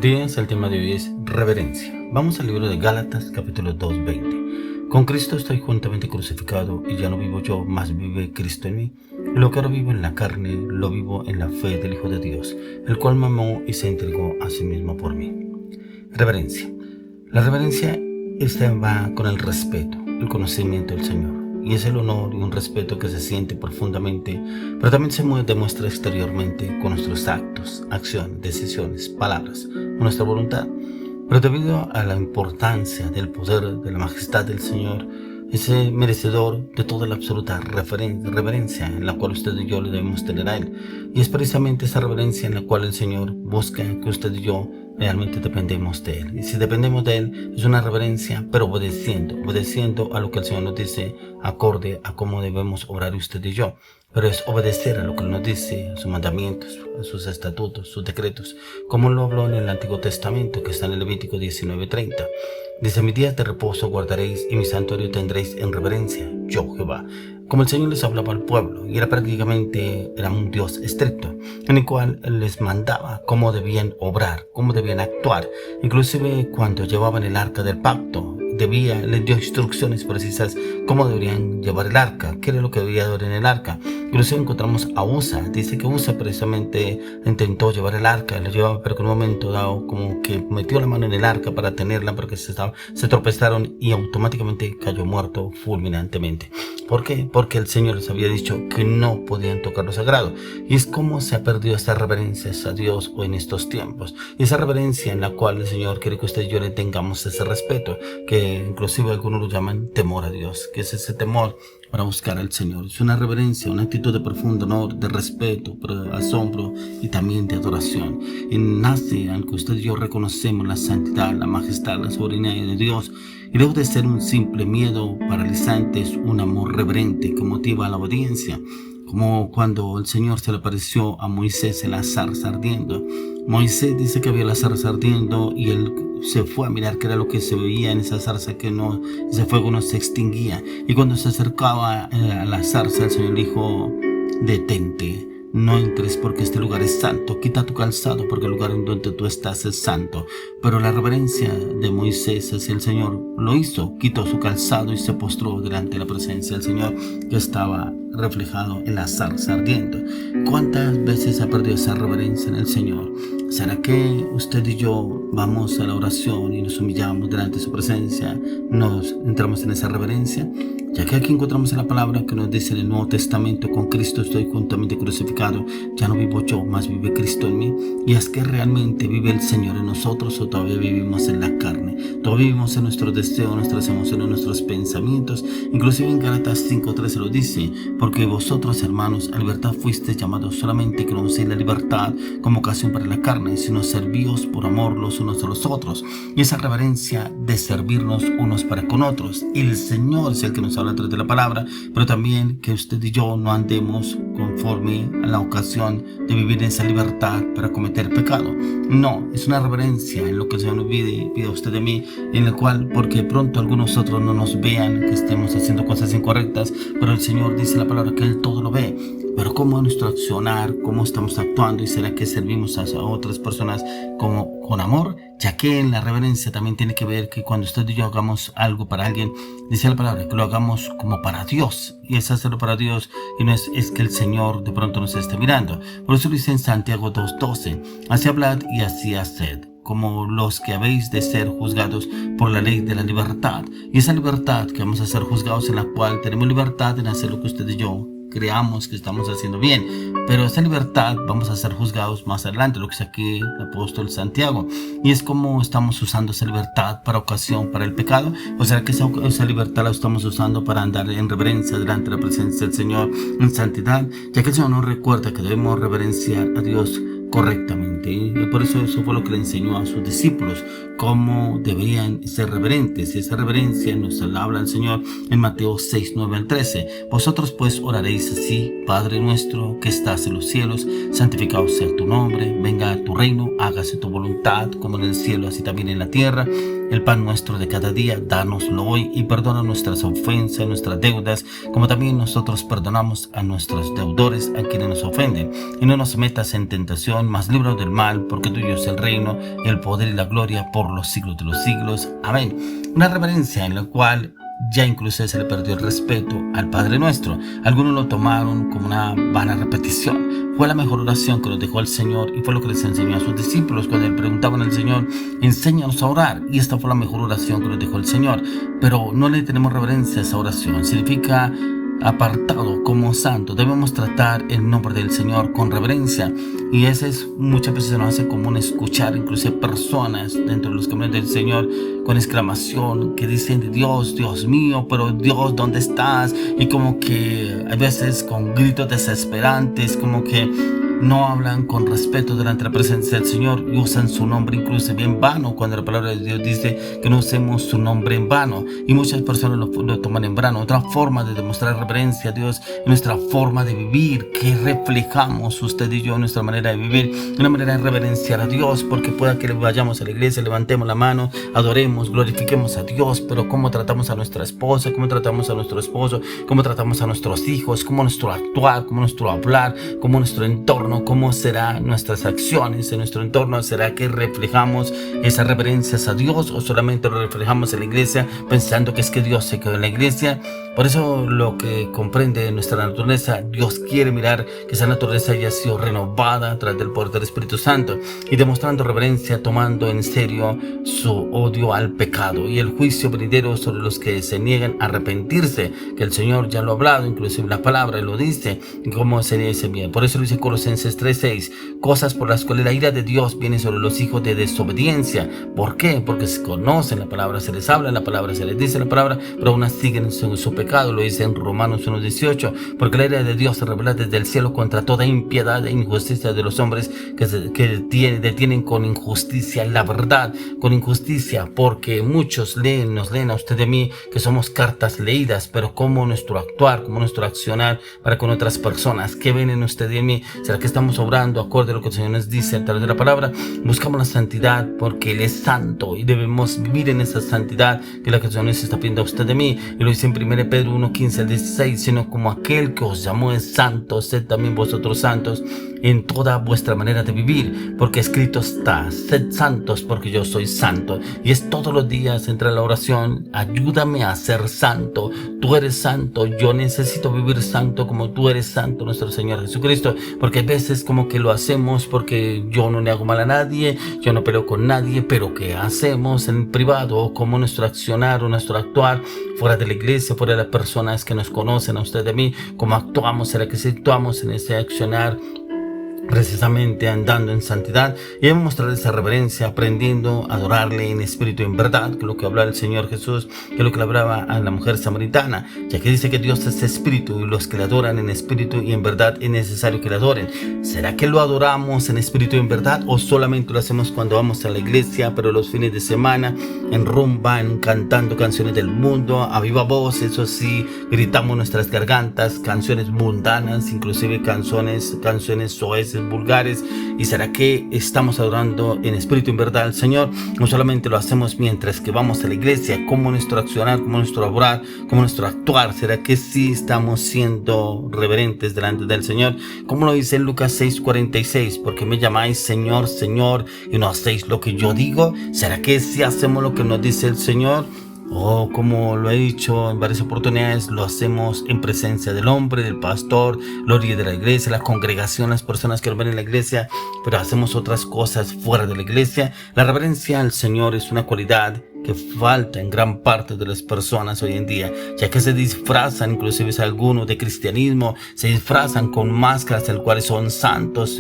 días, el tema de hoy es reverencia. Vamos al libro de Gálatas, capítulo 2:20. Con Cristo estoy juntamente crucificado y ya no vivo yo, mas vive Cristo en mí. Y lo que ahora vivo en la carne, lo vivo en la fe del Hijo de Dios, el cual me amó y se entregó a sí mismo por mí. Reverencia. La reverencia va con el respeto, el conocimiento del Señor. Y es el honor y un respeto que se siente profundamente, pero también se demuestra exteriormente con nuestros actos, acciones, decisiones, palabras, con nuestra voluntad. Pero debido a la importancia del poder, de la majestad del Señor, es merecedor de toda la absoluta reverencia en la cual usted y yo le debemos tener a Él. Y es precisamente esa reverencia en la cual el Señor busca que usted y yo realmente dependemos de Él. Y si dependemos de Él, es una reverencia, pero obedeciendo a lo que el Señor nos dice, acorde a cómo debemos obrar usted y yo. Pero es obedecer a lo que Él nos dice, a sus mandamientos, a sus estatutos, sus decretos, como lo habló en el Antiguo Testamento, que está en el Levítico 19:30. Dice: mis días de reposo guardaréis y mi santuario tendréis en reverencia, yo Jehová. Como el Señor les hablaba al pueblo, y era un Dios estricto, en el cual Él les mandaba cómo debían obrar, cómo debían actuar. Inclusive cuando llevaban el arca del pacto, les dio instrucciones precisas cómo deberían llevar el arca, qué era lo que debía haber en el arca. Inclusive encontramos a Usa, dice que Usa precisamente intentó llevar el arca, lo llevaba, pero que en un momento dado como que metió la mano en el arca para tenerla, porque se tropezaron y automáticamente cayó muerto fulminantemente. ¿Por qué? Porque el Señor les había dicho que no podían tocar lo sagrado. Y es como se ha perdido esta reverencia a Dios hoy en estos tiempos. Y esa reverencia en la cual el Señor quiere que usted y yo le tengamos ese respeto, que inclusive algunos lo llaman temor a Dios, que es ese temor para buscar al Señor. Es una reverencia, una actitud de profundo honor, de respeto, de asombro y también de adoración. Y nace al que usted y yo reconocemos la santidad, la majestad, la soberanía de Dios. Y lejos de ser un simple miedo paralizante, es un amor reverente que motiva a la obediencia. Como cuando el Señor se le apareció a Moisés en la zarza ardiendo. Moisés dice que había la zarza ardiendo y él se fue a mirar qué era lo que se veía en esa zarza, que ese fuego no se extinguía. Y cuando se acercaba a la zarza, el Señor dijo: detente, no entres porque este lugar es santo, quita tu calzado porque el lugar en donde tú estás es santo. Pero la reverencia de Moisés hacia el Señor lo hizo, quitó su calzado y se postró delante de la presencia del Señor, que estaba reflejado en la zarza ardiendo. ¿Cuántas veces ha perdido esa reverencia en el Señor? ¿Será que usted y yo vamos a la oración y nos humillamos delante de su presencia, nos entramos en esa reverencia? Ya que aquí encontramos en la palabra que nos dice en el Nuevo Testamento: con Cristo estoy juntamente crucificado, ya no vivo yo, mas vive Cristo en mí. Y es que realmente vive el Señor en nosotros, o todavía vivimos en la carne, todavía vivimos en nuestros deseos, nuestras emociones, nuestros pensamientos. Inclusive en Gálatas 5:13 lo dice: porque vosotros, hermanos, a libertad fuisteis llamados, solamente que no uséis la libertad como ocasión para la carne, sino servíos por amor los unos a los otros. Y esa reverencia de servirnos unos para con otros. Y el Señor es el que nos habla a través de la palabra, pero también que usted y yo no andemos conforme a la ocasión de vivir en esa libertad para cometer pecado. No, es una reverencia en lo que el Señor nos pide a usted de mí, en la cual, porque pronto algunos otros no nos vean que estemos haciendo cosas incorrectas, pero el Señor dice en la palabra que Él todo lo ve. Pero cómo es nuestro accionar, cómo estamos actuando, y será que servimos a otras personas como con amor, ya que en la reverencia también tiene que ver que cuando usted y yo hagamos algo para alguien, dice la palabra que lo hagamos como para Dios, y es hacerlo para Dios, y no es que el Señor de pronto nos esté mirando. Por eso dice en Santiago 2:12: así hablad y así haced, como los que habéis de ser juzgados por la ley de la libertad. Y esa libertad que vamos a ser juzgados, en la cual tenemos libertad en hacer lo que usted y yo creamos que estamos haciendo bien, pero esa libertad vamos a ser juzgados más adelante, lo que dice aquí el apóstol Santiago. Y es como estamos usando esa libertad para ocasión para el pecado, o sea que esa libertad la estamos usando para andar en reverencia delante de la presencia del Señor, en santidad, ya que el Señor nos recuerda que debemos reverenciar a Dios correctamente. Y por eso fue lo que le enseñó a sus discípulos, cómo deberían ser reverentes. Y esa reverencia nos la habla el Señor en Mateo 6:9-13. Vosotros pues oraréis así: Padre nuestro que estás en los cielos, santificado sea tu nombre, venga a tu reino, hágase tu voluntad como en el cielo así también en la tierra. el pan nuestro de cada día, dánoslo hoy y perdona nuestras ofensas, nuestras deudas, como también nosotros perdonamos a nuestros deudores, a quienes nos ofenden. Y no nos metas en tentación, mas líbranos del mal, porque tuyo es el reino, el poder y la gloria por los siglos de los siglos. Amén. Una reverencia en la cual ya incluso se le perdió el respeto al Padre Nuestro. Algunos lo tomaron como una vana repetición. Fue la mejor oración que nos dejó el Señor y fue lo que les enseñó a sus discípulos cuando le preguntaban al Señor: enséñanos a orar. Y esta fue la mejor oración que nos dejó el Señor. Pero no le tenemos reverencia a esa oración. Significa apartado como santo. Debemos tratar el nombre del Señor con reverencia, y ese es muchas veces nos hace común escuchar incluso personas dentro de los caminos del Señor con exclamación que dicen: Dios, Dios mío, pero Dios, ¿dónde estás? Y como que a veces con gritos desesperantes, como que no hablan con respeto delante de la presencia del Señor y usan su nombre incluso en vano, cuando la palabra de Dios dice que no usemos su nombre en vano, y muchas personas lo toman en vano. Otra forma de demostrar reverencia a Dios es nuestra forma de vivir, que reflejamos usted y yo, nuestra manera de vivir, una manera de reverenciar a Dios, porque pueda que vayamos a la iglesia, levantemos la mano, adoremos, glorifiquemos a Dios, pero cómo tratamos a nuestra esposa, cómo tratamos a nuestro esposo, cómo tratamos a nuestros hijos, cómo nuestro actuar, cómo nuestro hablar, cómo nuestro entorno, cómo serán nuestras acciones en nuestro entorno. ¿Será que reflejamos esas reverencias a Dios o solamente lo reflejamos en la iglesia pensando que es que Dios se quedó en la iglesia? Por eso lo que comprende nuestra naturaleza, Dios quiere mirar que esa naturaleza haya sido renovada a través del poder del Espíritu Santo, y demostrando reverencia, tomando en serio su odio al pecado y el juicio venidero sobre los que se niegan a arrepentirse, que el Señor ya lo ha hablado, inclusive la palabra lo dice, cómo sería ese bien. Por eso lo dice Colosenses 3:6, cosas por las cuales la ira de Dios viene sobre los hijos de desobediencia. ¿Por qué? Porque se conocen la palabra, se les habla la palabra, se les dice la palabra, pero aún así siguen su pecado. Lo dice en Romanos 1:18, porque la ira de Dios se revela desde el cielo contra toda impiedad e injusticia de los hombres que detienen con injusticia la verdad, con injusticia, porque muchos nos leen a usted y a mí, que somos cartas leídas, pero cómo nuestro actuar, cómo nuestro accionar para con otras personas, ¿qué ven en usted y en mí? ¿Será que estamos obrando acorde a lo que el Señor nos dice a través de la palabra? Buscamos la santidad porque Él es santo y debemos vivir en esa santidad que la que el Señor nos está pidiendo a usted de mí. Y lo dice en 1 Pedro 1:15-16, sino como aquel que os llamó es santo, sed también vosotros santos en toda vuestra manera de vivir, porque escrito está: sed santos porque yo soy santo. Y es todos los días entre la oración: ayúdame a ser santo, tú eres santo, yo necesito vivir santo como tú eres santo, nuestro Señor Jesucristo. Porque a veces como que lo hacemos porque yo no le hago mal a nadie, yo no peleo con nadie, pero ¿qué hacemos en privado? Como nuestro accionar o nuestro actuar fuera de la iglesia, fuera de las personas que nos conocen a usted y a mí, cómo actuamos? ¿Será que si actuamos en ese accionar precisamente andando en santidad? Y debemos mostrar esa reverencia aprendiendo a adorarle en espíritu y en verdad, que es lo que hablaba el Señor Jesús, que es lo que le hablaba a la mujer samaritana, ya que dice que Dios es espíritu y los que le adoran en espíritu y en verdad es necesario que le adoren. ¿Será que lo adoramos en espíritu y en verdad, o solamente lo hacemos cuando vamos a la iglesia, pero los fines de semana en rumba, cantando canciones del mundo a viva voz? Eso sí, gritamos nuestras gargantas, canciones mundanas, inclusive canciones soeces, vulgares. ¿Y será que estamos adorando en espíritu y en verdad al Señor? No solamente lo hacemos mientras que vamos a la iglesia, como nuestro accionar, como nuestro obrar, como nuestro actuar. ¿Será que sí estamos siendo reverentes delante del Señor? Como lo dice en Lucas 6:46, porque me llamáis Señor, Señor, y no hacéis lo que yo digo. ¿Será que sí hacemos lo que nos dice el Señor? O como lo he dicho en varias oportunidades, lo hacemos en presencia del hombre, del pastor, los líderes de la iglesia, la congregación, las personas que nos ven en la iglesia, pero hacemos otras cosas fuera de la iglesia. La reverencia al Señor es una cualidad que falta en gran parte de las personas hoy en día, ya que se disfrazan, inclusive algunos de cristianismo, se disfrazan con máscaras el cuales son santos,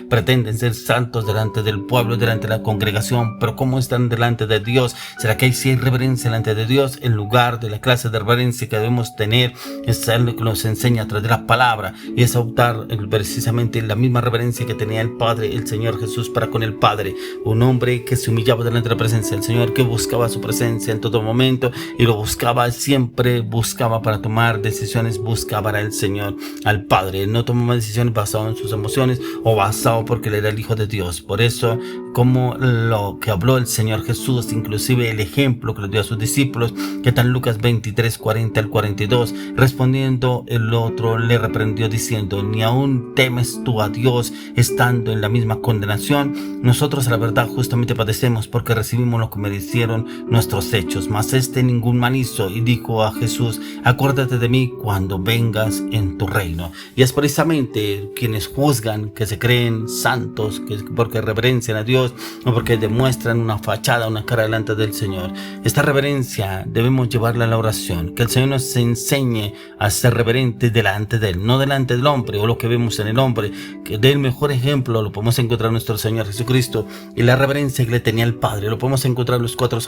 pretenden ser santos delante del pueblo, delante de la congregación, pero ¿cómo están delante de Dios? ¿Será que hay reverencia delante de Dios? En lugar de la clase de reverencia que debemos tener, es lo que nos enseña a través de la palabra, y es adoptar precisamente la misma reverencia que tenía el Padre, el Señor Jesús, para con el Padre, un hombre que se humillaba delante de la presencia del Señor, que buscaba su presencia en todo momento y lo buscaba, siempre buscaba para tomar decisiones, buscaba al Señor, al Padre. No tomaba decisiones basadas en sus emociones o basado porque él era el Hijo de Dios. Por eso como lo que habló el Señor Jesús, inclusive el ejemplo que le dio a sus discípulos, que está en Lucas 23, 40 al 42. Respondiendo el otro le reprendió diciendo: ¿ni aún temes tú a Dios estando en la misma condenación? Nosotros a la verdad justamente padecemos porque recibimos lo que merecieron nuestros hechos, mas ningún mal hizo. Y dijo a Jesús: acuérdate de mí cuando vengas en tu reino. Y es precisamente quienes juzgan, que se creen santos, que porque reverencian a Dios o porque demuestran una fachada, una cara delante del Señor. Esta reverencia debemos llevarla a la oración, que el Señor nos enseñe a ser reverentes delante de Él, no delante del hombre o lo que vemos en el hombre, que del mejor ejemplo lo podemos encontrar en nuestro Señor Jesucristo, y la reverencia que le tenía al Padre lo podemos encontrar en los cuatro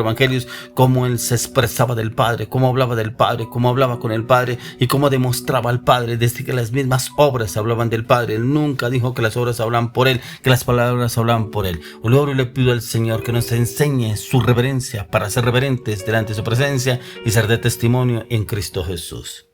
evangelios, cómo Él se expresaba del Padre, cómo hablaba del Padre, cómo hablaba con el Padre y cómo demostraba al Padre desde que las mismas obras hablaban del Padre. Él nunca dijo que las obras hablan por Él, que las palabras hablan por Él. Luego le pido al Señor que nos enseñe su reverencia para ser reverentes delante de su presencia y ser de testimonio en Cristo Jesús.